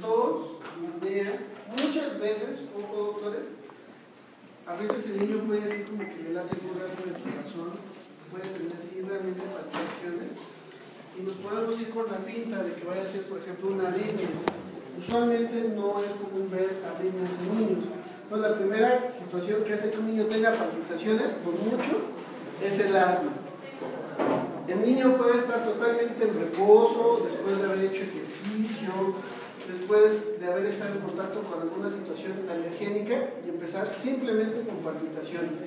tos, apnea. Muchas veces, ojo doctores, a veces el niño puede decir como que le late muy rápido el corazón, puede tener así realmente palpitaciones, y nos podemos ir con la pinta de que vaya a ser, por ejemplo, una arritmia. Usualmente no es común ver arritmias en niños. Entonces, la primera situación que hace que un niño tenga palpitaciones, por mucho, es el asma. El niño puede estar totalmente en reposo, después de haber hecho ejercicio, después de haber estado en contacto con alguna situación alergénica y empezar simplemente con palpitaciones.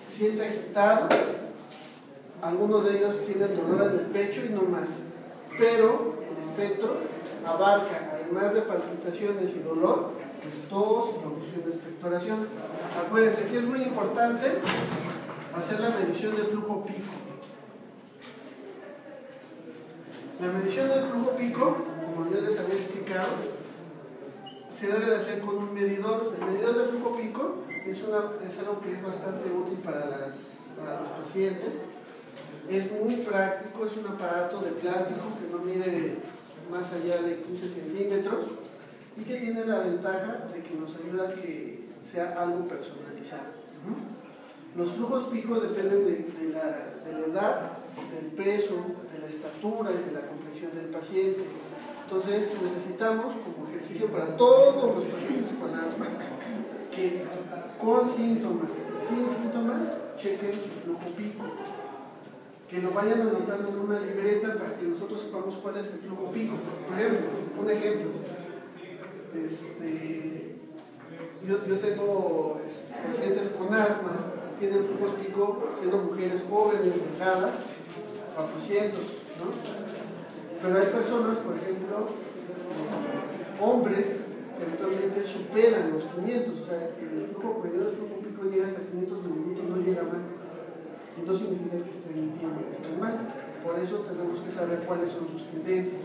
Se siente agitado, algunos de ellos tienen dolor en el pecho y no más. Pero el espectro abarca, además de palpitaciones y dolor, pues tos, producción de expectoración. Acuérdense que es muy importante hacer la medición del flujo pico. La medición del flujo pico, como yo les había explicado, se debe de hacer con un medidor. El medidor de flujo pico es algo que es bastante útil para los pacientes. Es muy práctico, es un aparato de plástico que no mide más allá de 15 centímetros y que tiene la ventaja de que nos ayuda a que sea algo personalizado. Los flujos pico dependen de la edad, del peso, de la estatura y de la complexión del paciente. Entonces necesitamos, como ejercicio para todos los pacientes con asma, que con síntomas y sin síntomas chequen su flujo pico. Que lo vayan anotando en una libreta para que nosotros sepamos cuál es el flujo pico. Por ejemplo, un ejemplo. Yo tengo pacientes con asma, tienen flujos pico, siendo mujeres jóvenes, delgadas, 400, ¿no? Pero hay personas, por ejemplo, hombres, que actualmente superan los 500, o sea, el flujo medio del flujo pico llega hasta 500 mililitros, no llega más. Entonces significa que estén bien o que estén mal. Por eso tenemos que saber cuáles son sus tendencias.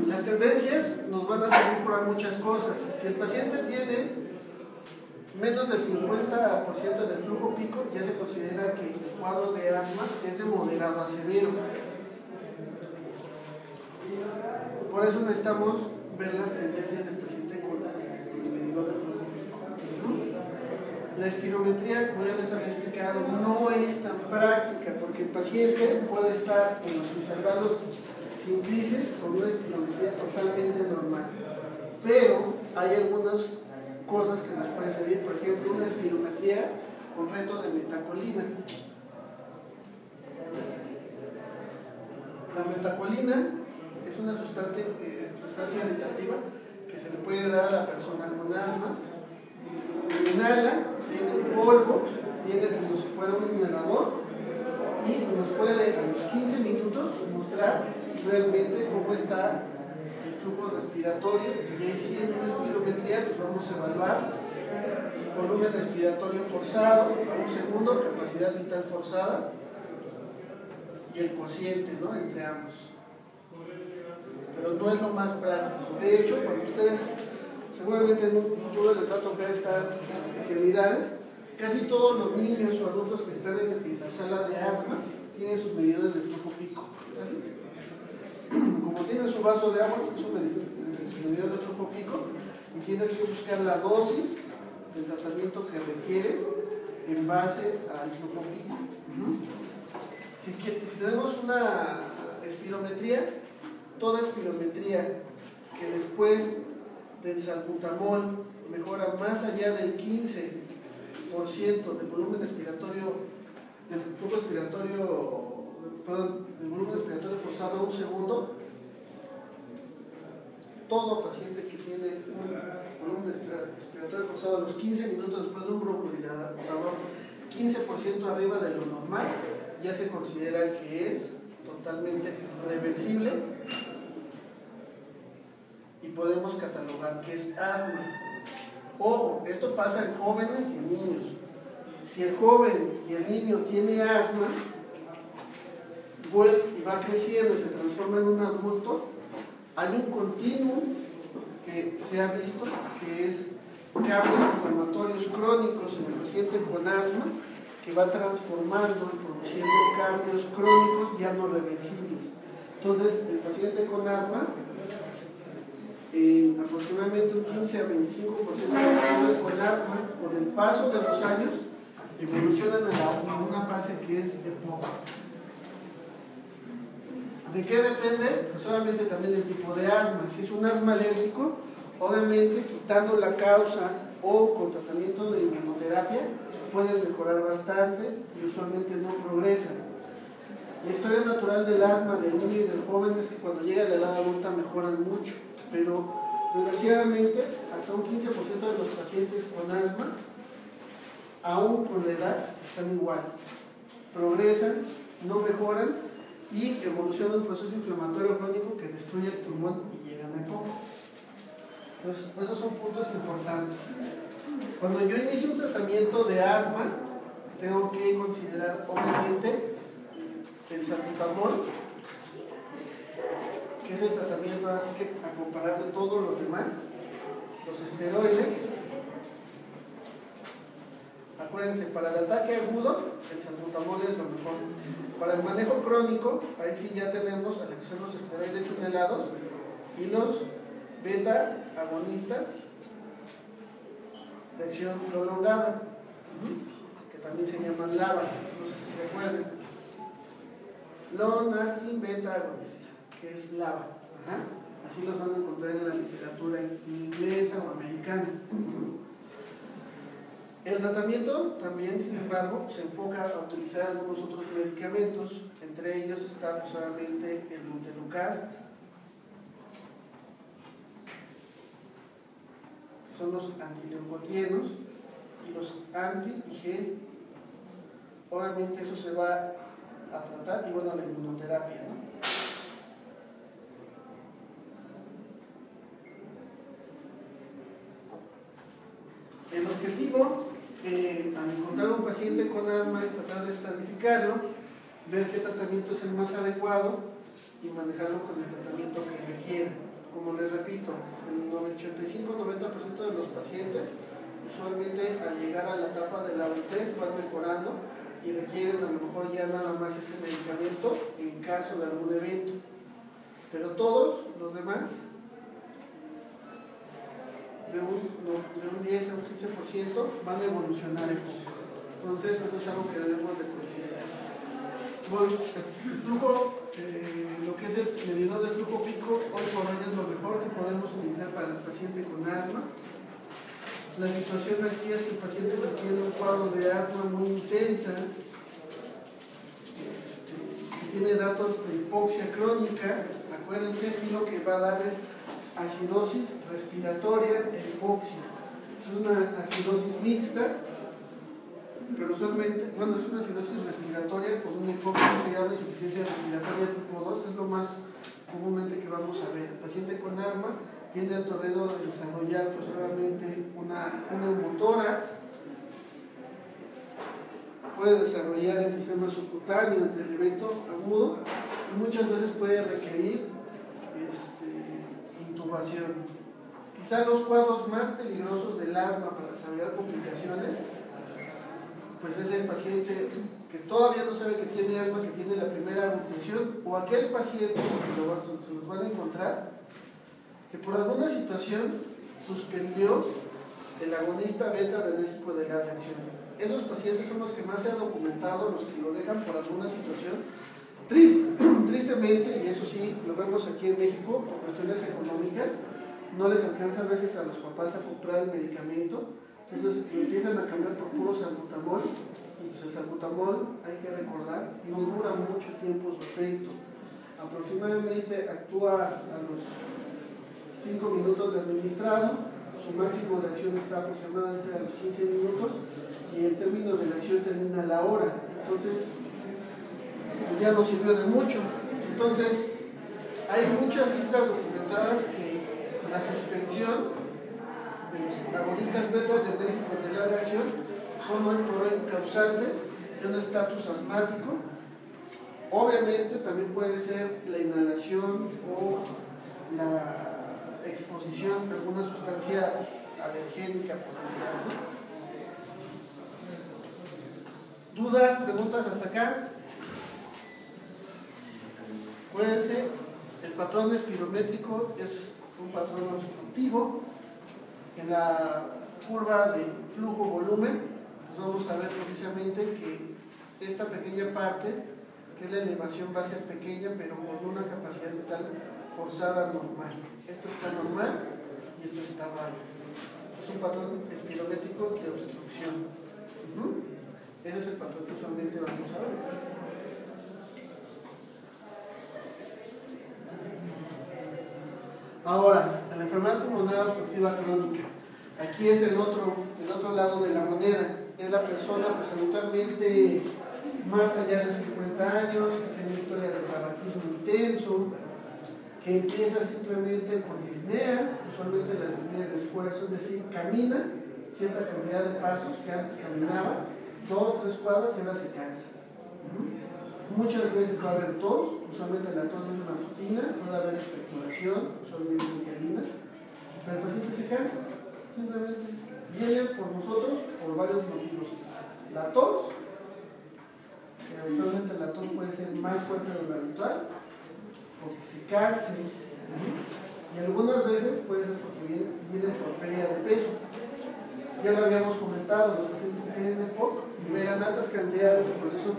Las tendencias nos van a servir para muchas cosas. Si el paciente tiene menos del 50% del flujo pico, ya se considera que el cuadro de asma es de moderado a severo. Por eso necesitamos ver las tendencias del paciente con el medidor de flujo pico. La espirometría, como ya les había explicado, no es tan práctica porque el paciente puede estar en los intervalos sin crisis con una espirometría totalmente normal. Pero hay algunas cosas que nos pueden servir, por ejemplo, una espirometría con reto de metacolina. La metacolina es una sustancia irritativa que se le puede dar a la persona con asma. Inhala, viene en polvo, viene como si fuera un inhalador y nos puede a los 15 minutos mostrar realmente cómo está el flujo respiratorio. Y ahí sí, en una espirometría pues vamos a evaluar volumen respiratorio forzado, un segundo, capacidad vital forzada y el cociente, ¿no?, entre ambos. Pero no es lo más práctico. De hecho, cuando ustedes seguramente en un futuro les va a tocar estar en especialidades, casi todos los niños o adultos que están en la sala de asma tienen sus medidores de flujo pico. ¿Así? Como tienen su vaso de agua, tienen su medidor de flujo pico y tienes que buscar la dosis del tratamiento que requiere en base al flujo pico. Si tenemos una espirometría, toda espirometría que después del salbutamol mejora más allá del 15% del volumen respiratorio, del flujo respiratorio, perdón, del volumen respiratorio forzado a un segundo, todo paciente que tiene un volumen respiratorio forzado a los 15 minutos después de un broncodilatador 15% arriba de lo normal, ya se considera que es totalmente reversible y podemos catalogar que es asma. Ojo, esto pasa en jóvenes y en niños. Si el joven y el niño tiene asma y va creciendo y se transforma en un adulto, hay un continuum que se ha visto que es cambios inflamatorios crónicos en el paciente con asma que va transformando y produciendo cambios crónicos ya no reversibles. Entonces, el paciente con asma, en aproximadamente un 15 a 25% de los pacientes con asma, con el paso de los años, evolucionan a una fase que es EPOC. ¿De qué depende? Pues solamente también del tipo de asma. Si es un asma alérgico, obviamente quitando la causa o con tratamiento de inmunoterapia, pueden mejorar bastante y usualmente no progresan. La historia natural del asma del niño y del joven es que cuando llega a la edad adulta mejoran mucho, pero desgraciadamente hasta un 15% de los pacientes con asma, aún con la edad, están igual. Progresan, no mejoran y evoluciona un proceso inflamatorio crónico que destruye el pulmón y llegan a EPOC. Entonces, esos son puntos importantes. Cuando yo inicio un tratamiento de asma, tengo que considerar obviamente el salbutamol, que es el tratamiento así que a comparar de todos los demás, los esteroides. Acuérdense, para el ataque agudo, el salbutamol es lo mejor. Para el manejo crónico, ahí sí ya tenemos a lo que son los esteroides inhalados y los beta agonistas de acción prolongada, que también se llaman LABAs, no sé si se acuerdan. Long acting beta agonista, que es LABA. Así los van a encontrar en la literatura inglesa o americana. El tratamiento también, sin embargo, se enfoca a utilizar algunos otros medicamentos. Entre ellos está solamente el Montelukast, son los antileucotienos y los anti-IG. Obviamente eso se va a tratar, y bueno, la inmunoterapia, ¿no? El objetivo al encontrar un paciente con asma es tratar de estratificarlo, ver qué tratamiento es el más adecuado y manejarlo con el tratamiento que requiere. Como les repito, el 85-90% de los pacientes usualmente al llegar a la etapa de la adultez van mejorando y requieren a lo mejor ya nada más este medicamento en caso de algún evento, pero todos los demás de un 10 a un 15% van a evolucionar en poco. Entonces eso es algo que debemos de considerar. Bueno, el flujo, lo que es el medidor de flujo pico, hoy por hoy es lo mejor que podemos utilizar para el paciente con asma. La situación aquí es que el paciente se tiene un cuadro de asma muy intensa, tiene datos de hipoxia crónica. Acuérdense, aquí lo que va a dar es acidosis respiratoria e hipoxia. Es una acidosis mixta, pero usualmente, bueno, es una acidosis respiratoria con una hipoxia que se llama insuficiencia respiratoria tipo 2, es lo más comúnmente que vamos a ver. El paciente con asma tiene alto riesgo de desarrollar pues obviamente una neumotórax, puede desarrollar enfisema subcutáneo entre el evento agudo y muchas veces puede requerir intubación. Quizá los cuadros más peligrosos del asma para desarrollar complicaciones pues es el paciente que todavía no sabe que tiene asma, que tiene la primera mutación, o aquel paciente que se los van a encontrar que por alguna situación suspendió el agonista beta adrenérgico de larga acción. Esos pacientes son los que más se ha documentado, los que lo dejan por alguna situación. Tristemente, y eso sí, lo vemos aquí en México, por cuestiones económicas, no les alcanza a veces a los papás a comprar el medicamento, entonces lo empiezan a cambiar por puro salbutamol, y pues el salbutamol, hay que recordar, no dura mucho tiempo su efecto. Aproximadamente actúa a los 5 minutos de administrado, su máximo de acción está aproximadamente a los 15 minutos y el término de la acción termina a la hora, entonces pues ya no sirvió de mucho. Entonces hay muchas cifras documentadas que la suspensión de los agonistas beta adrenérgicos de larga acción son hoy por hoy causante de un estatus asmático. Obviamente también puede ser la inhalación o la exposición de alguna sustancia alergénica potencial. ¿Dudas, preguntas hasta acá? Acuérdense, el patrón espirométrico es un patrón obstructivo. En la curva de flujo-volumen, pues vamos a ver precisamente que esta pequeña parte, que es la elevación, va a ser pequeña, pero con una capacidad vital forzada normal. Esto está normal y esto está raro. Es un patrón espirométrico de obstrucción. Ese es el patrón que usualmente vamos a ver. Ahora, la enfermedad pulmonar obstructiva crónica. Aquí es el otro lado de la moneda. Es la persona, pues habitualmente más allá de 50 años, que tiene historia de tabaquismo intenso, que empieza simplemente con disnea, usualmente la disnea de esfuerzo, es decir, camina cierta cantidad de pasos que antes caminaba, 2, 3 cuadras y ahora se cansa. Muchas veces va a haber tos, usualmente la tos no es matutina, puede haber expectoración, usualmente inhalina, pero el paciente se cansa, simplemente viene por nosotros por varios motivos. La tos, usualmente la tos puede ser más fuerte de lo habitual, porque se canse, y algunas veces puede ser porque viene por pérdida de peso. Ya lo habíamos comentado, los pacientes que tienen EPOC liberan altas cantidades de procesos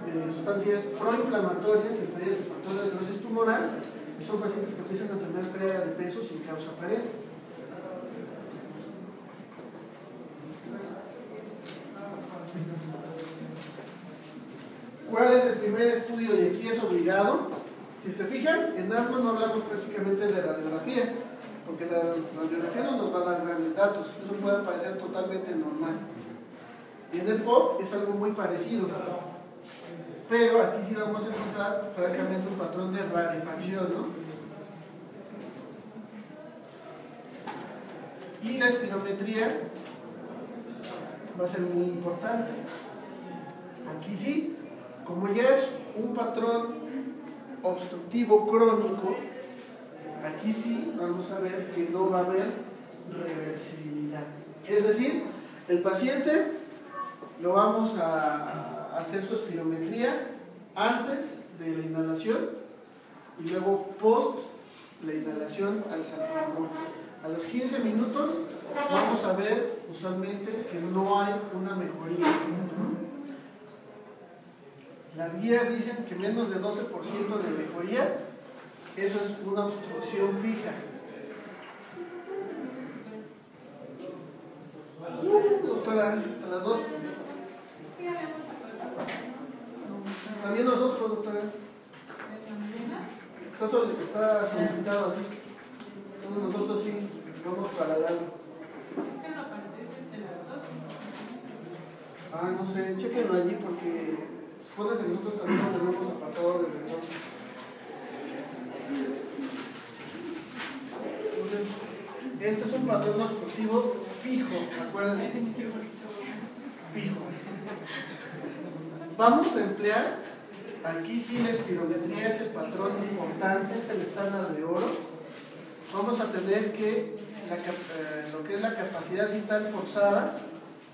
de sustancias proinflamatorias, entre ellas el factor de necrosis tumoral, y son pacientes que empiezan a tener pérdida de peso sin causa aparente. ¿Cuál es el primer estudio? Y aquí es obligado. Si se fijan, en asma no hablamos prácticamente de radiografía, porque la radiografía no nos va a dar grandes datos, eso puede parecer totalmente normal. Y en el POC es algo muy parecido, pero aquí sí vamos a encontrar francamente un patrón de rarefacción, ¿no? Y la espirometría va a ser muy importante. Aquí sí, como ya es un patrón obstructivo crónico, aquí sí vamos a ver que no va a haber reversibilidad. Es decir, el paciente lo vamos a hacer su espirometría antes de la inhalación y luego post la inhalación al salpulmón. A los 15 minutos vamos a ver usualmente que no hay una mejoría. Las guías dicen que menos de 12% de mejoría, eso es una obstrucción fija. Doctora, a las 2. También nosotros, doctora. Está solicitado así. Entonces nosotros sí, vamos para largo. Ah, no sé, chequenlo allí porque supone que nosotros también tenemos apartado de retorno. Entonces, este es un patrón obstructivo fijo, acuérdense. Fijo. Vamos a emplear, aquí sí la espirometría es el patrón importante, es el estándar de oro. Vamos a tener que lo que es la capacidad vital forzada,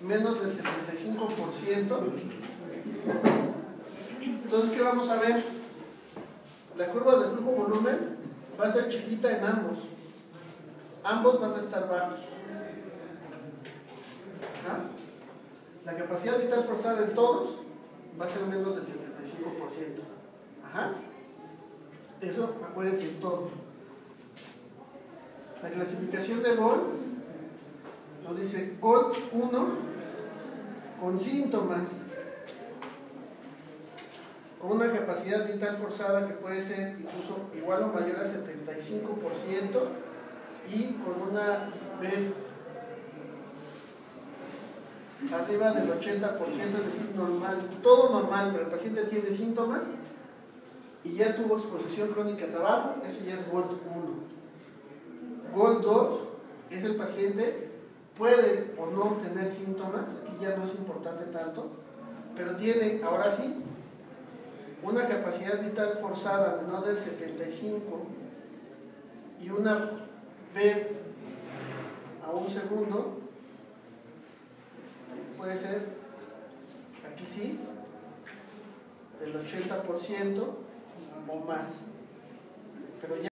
menos del 75%. Entonces, ¿qué vamos a ver? La curva de flujo-volumen va a ser chiquita en ambos. Ambos van a estar bajos. La capacidad vital forzada en todos va a ser menos del 75%. Eso, acuérdense, en todos. La clasificación de GOLD nos dice GOLD 1 con síntomas, con una capacidad vital forzada que puede ser incluso igual o mayor al 75% y con una BEF arriba del 80%, es decir, normal, todo normal, pero el paciente tiene síntomas y ya tuvo exposición crónica a tabaco, eso ya es GOLD 1. GOLD 2 es el paciente, puede o no tener síntomas, aquí ya no es importante tanto, pero tiene, ahora sí, una capacidad vital forzada menor del 75 y una BEF a un segundo, puede ser, aquí sí, del 80% o más, pero ya